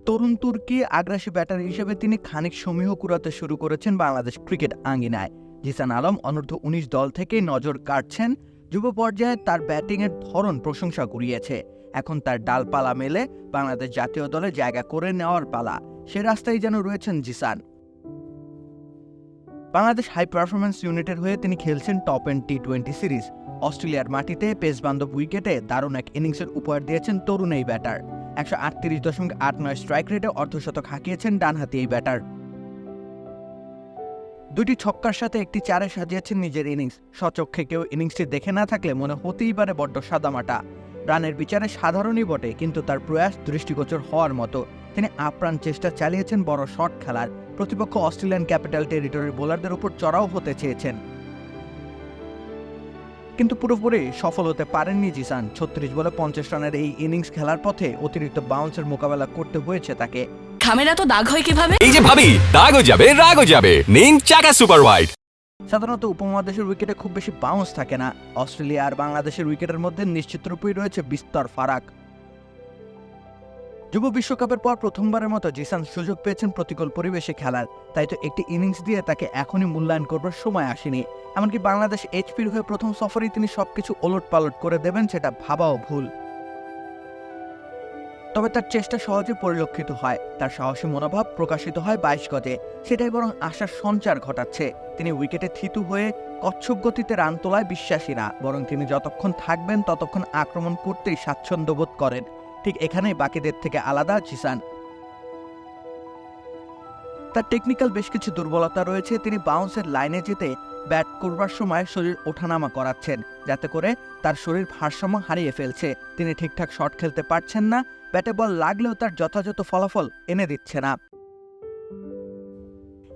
তরুণ তুর্কি আগ্রাসী ব্যাটার হিসেবে তিনি খানিক সমীহ কুড়াতে শুরু করেছেন বাংলাদেশ ক্রিকেট আঙ্গিনায়। জিসান আলম অনূর্ধ্ব-19 দল থেকেই নজর কাটছেন। যুব পর্যায়ে তার ব্যাটিংয়ের ধরন প্রশংসা কুড়িয়েছে। এখন তার ডালপালা মেলে বাংলাদেশ জাতীয় দলে জায়গা করে নেওয়ার পালা। সে রাস্তায় যেন রয়েছেন জিসান। বাংলাদেশ হাই পারফরম্যান্স ইউনিটের হয়ে তিনি খেলছেন টপ এন্ড টি-20 সিরিজ। অস্ট্রেলিয়ার মাটিতে পেসবান্ধব উইকেটে দারুণ এক ইনিংসের উপহার দিয়েছেন তরুণ এই ব্যাটার। 138.89 স্ট্রাইক রেটে অর্ধশতক হাঁকিয়েছেন ডানহাতি এই ব্যাটার। দুটি ছক্কার সাথে একটি চারে সাজিয়েছেন নিজের ইনিংস। স্বচক্ষে কেউ ইনিংসটি দেখে না থাকলে মনে হতেই পারে বড্ড সাদামাটা। রানের বিচারে সাধারণই বটে, কিন্তু তার প্রয়াস দৃষ্টিগোচর হওয়ার মতো। তিনি আপ্রাণ চেষ্টা চালিয়েছেন বড় শট খেলার। প্রতিপক্ষ অস্ট্রেলিয়ান ক্যাপিটাল টেরিটরির বোলারদের উপর চড়াও হতে চেয়েছেন, কিন্তু পুরোপুরি সফল হতে পারেননি জিসান। 36 বলে 50 রানের এই ইনিংস খেলার পথে অতিরিক্ত বাউন্সের মোকাবেলা করতে হয়েছে তাকে। খামেরা তো দাগ হয় কিভাবে? এই যে ভাবি, দাগও যাবে রাগও যাবে, নিন চাকা সুপার হোয়াইট। সাধারণত উপমহাদেশের উইকেটে খুব বেশি বাউন্স থাকে না। অস্ট্রেলিয়া আর বাংলাদেশের উইকেটের মধ্যে নিশ্চিত রূপেই রয়েছে বিস্তর ফারাক। যুব বিশ্বকাপের পর প্রথমবারের মতো জিসান সুযোগ পেয়েছেন প্রতিকূল পরিবেশে খেলার। তাই তো একটি ইনিংস দিয়ে তাকে এখনই মূল্যায়ন করবার সময় আসেনি। এমনকি বাংলাদেশ এইচপির হয়ে প্রথম সফরেই তিনি সবকিছু ওলটপালট করে দেবেন সেটা ভাবাও ভুল। তবে তার চেষ্টা সহজে পরিলক্ষিত হয়, তার সাহসী মনোভাব প্রকাশিত হয় 22 গজে। সেটাই বরং আশার সঞ্চার ঘটাচ্ছে। তিনি উইকেটে থিতু হয়ে কচ্ছপ গতিতে রান তোলায় বিশ্বাসী না, বরং তিনি যতক্ষণ থাকবেন ততক্ষণ আক্রমণ করতেই স্বাচ্ছন্দ্য বোধ করেন। ঠিক এখানেই বাকিদের থেকে আলাদা জিসান। তার টেকনিক্যাল বেশ কিছু দুর্বলতা রয়েছে। তিনি বাউন্সের লাইনে যেতে ব্যাট করবার সময় শরীর ওঠানামা করাচ্ছেন, যাতে করে তার শরীর ভারসাম্য হারিয়ে ফেলছে। তিনি ঠিকঠাক শট খেলতে পারছেন না, ব্যাটে বল লাগলেও তার যথাযথ ফলাফল এনে দিচ্ছে না।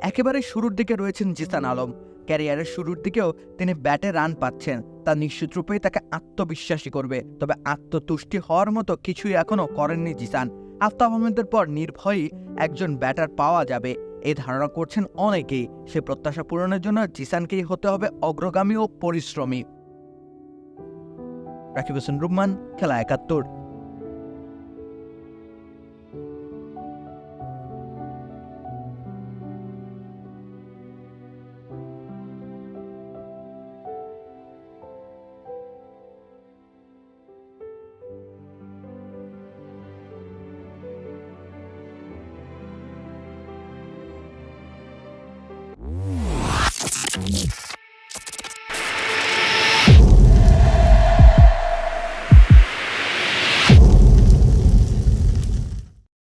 একেবারে শুরুর দিকে রয়েছেন জিসান আলম। ক্যারিয়ারের শুরুর দিকেও তিনি ব্যাটে রান পাচ্ছেন, তা নিশ্চিত রূপেই তাকে আত্মবিশ্বাসী করবে। তবে আত্মতুষ্টি হওয়ার মতো কিছুই এখনো করেননি জিসান। আফতাব আহমেদের পর নির্ভয়ই একজন ব্যাটার পাওয়া যাবে এই ধারণা করছেন অনেকেই। সে প্রত্যাশা পূরণের জন্য জিসানকেই হতে হবে অগ্রগামী ও পরিশ্রমী। রাকিব হোসেন রুম্মান, খেলা 71।